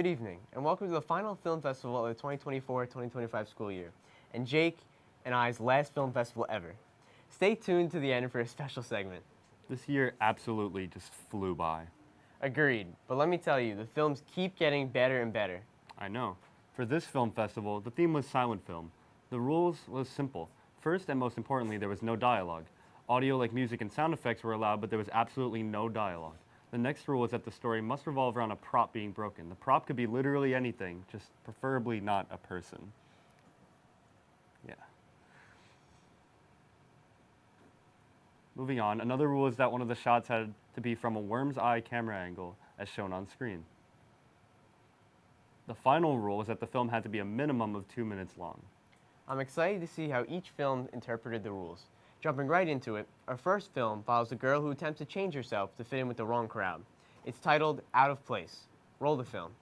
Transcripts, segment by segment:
Good evening, and welcome to the final film festival of the 2024-2025 school year, and Jake and I's last film festival ever. Stay tuned to the end for a special segment. This year absolutely just flew by. Agreed, but let me tell you, the films keep getting better and better. I know. For this film festival, the theme was silent film. The rules was simple. First and most importantly, there was no dialogue. Audio like music and sound effects were allowed, but there was absolutely no dialogue. The next rule was that the story must revolve around a prop being broken. The prop could be literally anything, just preferably not a person. Yeah. Moving on, another rule is that one of the shots had to be from a worm's eye camera angle, as shown on screen. The final rule was that the film had to be a minimum of 2 minutes long. I'm excited to see how each film interpreted the rules. Jumping right into it, our first film follows a girl who attempts to change herself to fit in with the wrong crowd. It's titled Out of Place. Roll the film.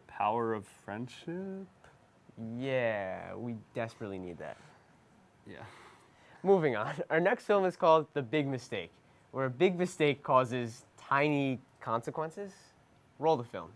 Power of friendship? Yeah, we desperately need that. Yeah. Moving on, our next film is called The Big Mistake, where a big mistake causes tiny consequences. Roll the film.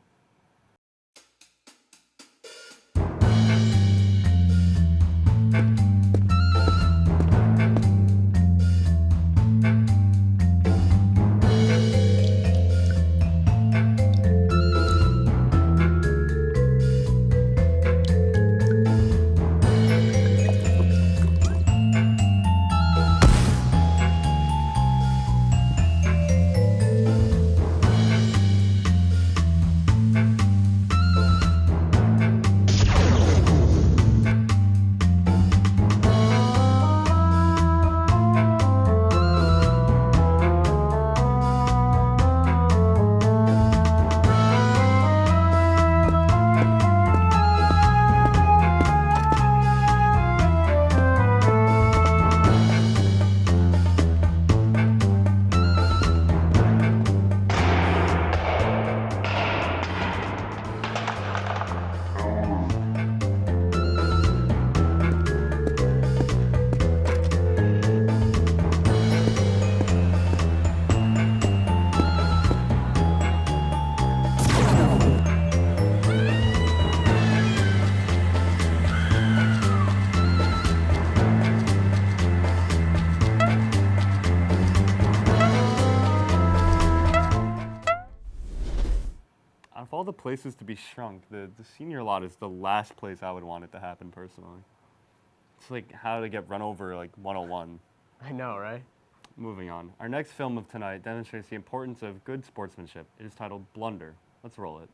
Of all the places to be shrunk, the senior lot is the last place I would want it to happen personally. It's like how to get run over like 101. I know, right? Moving on. Our next film of tonight demonstrates the importance of good sportsmanship. It is titled Blunder. Let's roll it.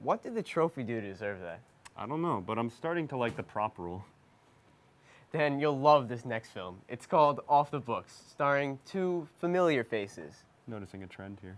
What did the trophy do to deserve that? I don't know, but I'm starting to like the prop rule. Then you'll love this next film. It's called Off the Books, starring two familiar faces. Noticing a trend here.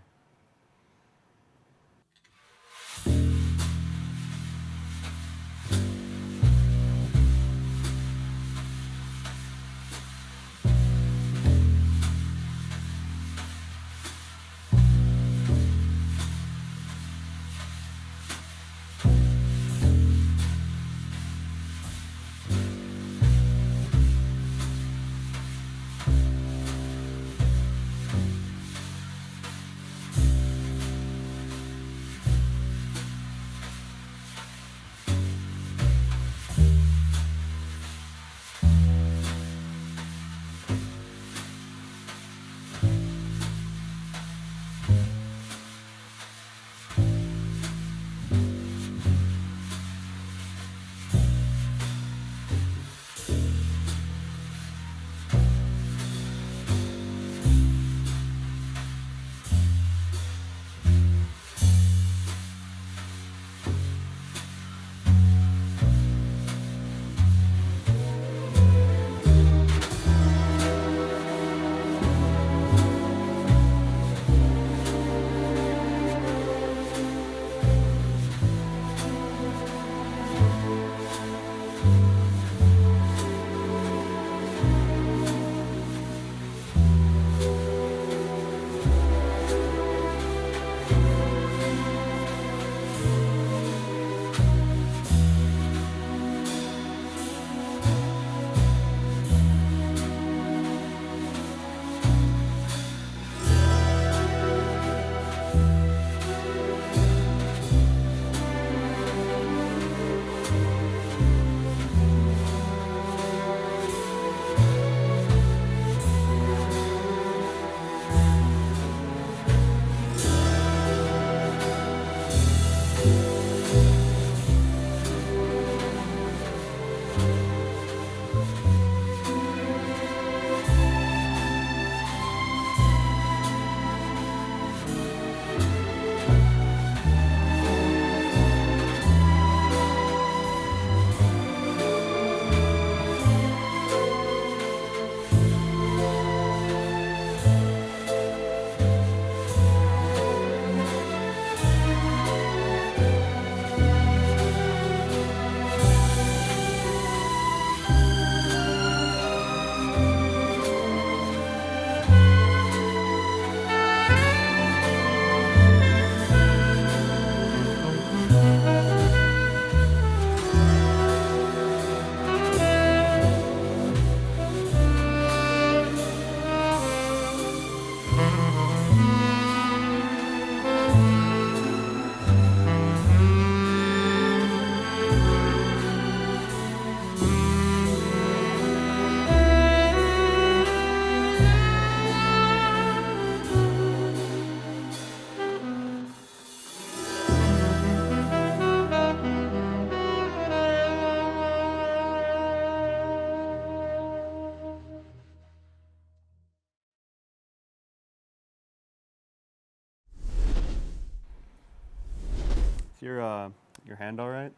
Is your hand all right?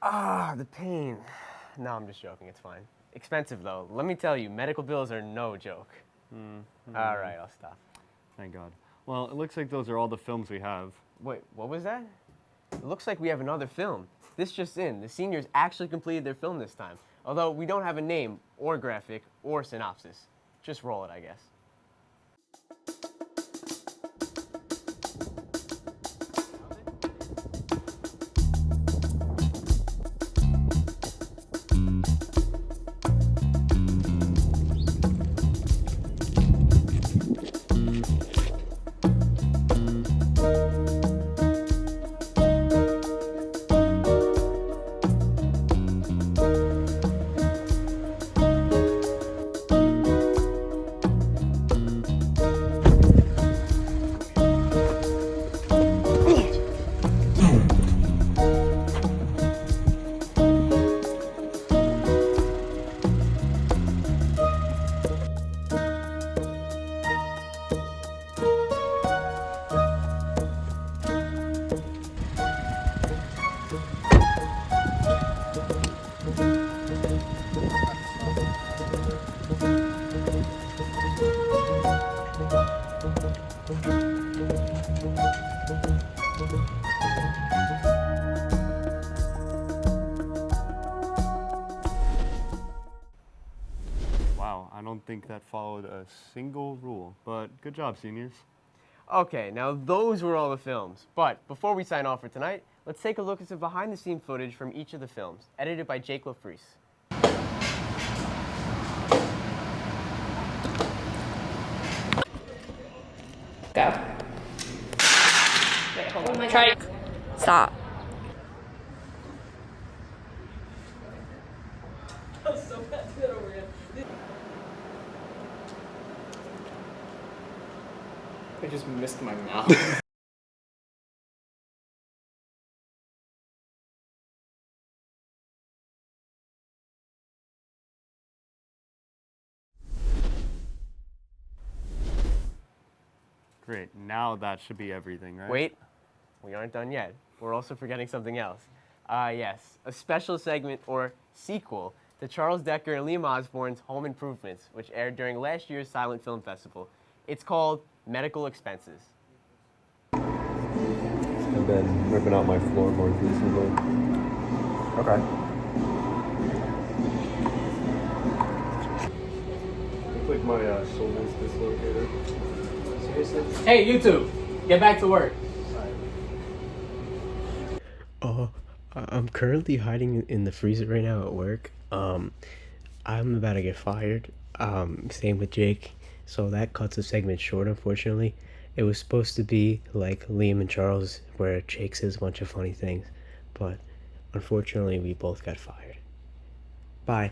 Ah, the pain. No, I'm just joking. It's fine. Expensive, though. Let me tell you, medical bills are no joke. All right, I'll stop. Thank God. Well, it looks like those are all the films we have. Wait, what was that? It looks like we have another film. This just in. The seniors actually completed their film this time. Although we don't have a name, or graphic, or synopsis. Just roll it, I guess. Wow, I don't think that followed a single rule, but good job, seniors. Okay, now those were all the films. But before we sign off for tonight, let's take a look at some behind-the-scene footage from each of the films, edited by Jake LoFrese. Go. Wait, hold on. Try. Stop. I just missed my mouth. Great, now that should be everything, right? Wait, we aren't done yet. We're also forgetting something else. Yes, a special segment or sequel to Charles Decker and Liam Osborne's Home Improvements, which aired during last year's Silent Film Festival. It's called Medical Expenses. I've been ripping out my floorboards recently. Okay. Looks like my shoulder's dislocated. Seriously? Hey, you two, get back to work. I'm currently hiding in the freezer right now at work. I'm about to get fired. Same with Jake. So that cuts the segment short, unfortunately. It was supposed to be like Liam and Charles, where Jake says a bunch of funny things, but unfortunately, we both got fired. Bye.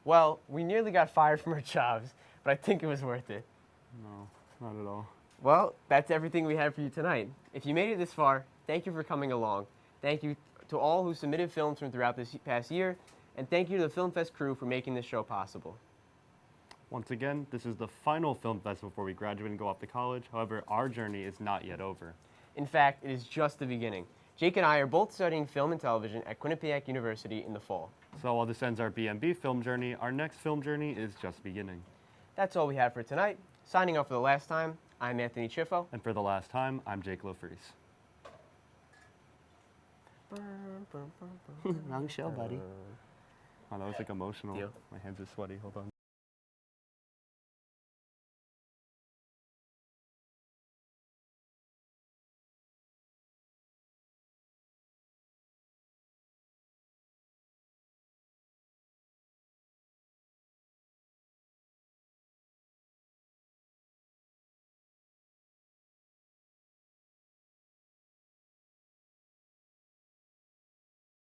Well, we nearly got fired from our jobs, but I think it was worth it. No, not at all. Well, that's everything we have for you tonight. If you made it this far, thank you for coming along. Thank you to all who submitted films from throughout this past year, and thank you to the Film Fest crew for making this show possible. Once again, this is the final film festival before we graduate and go off to college. However, our journey is not yet over. In fact, it is just the beginning. Jake and I are both studying film and television at Quinnipiac University in the fall. So while this ends our BMB film journey, our next film journey is just beginning. That's all we have for tonight. Signing off for the last time, I'm Anthony Ciuffo. And for the last time, I'm Jake LoFrese. Wrong show, buddy. Wow, that was like emotional. Deal. My hands are sweaty. Hold on.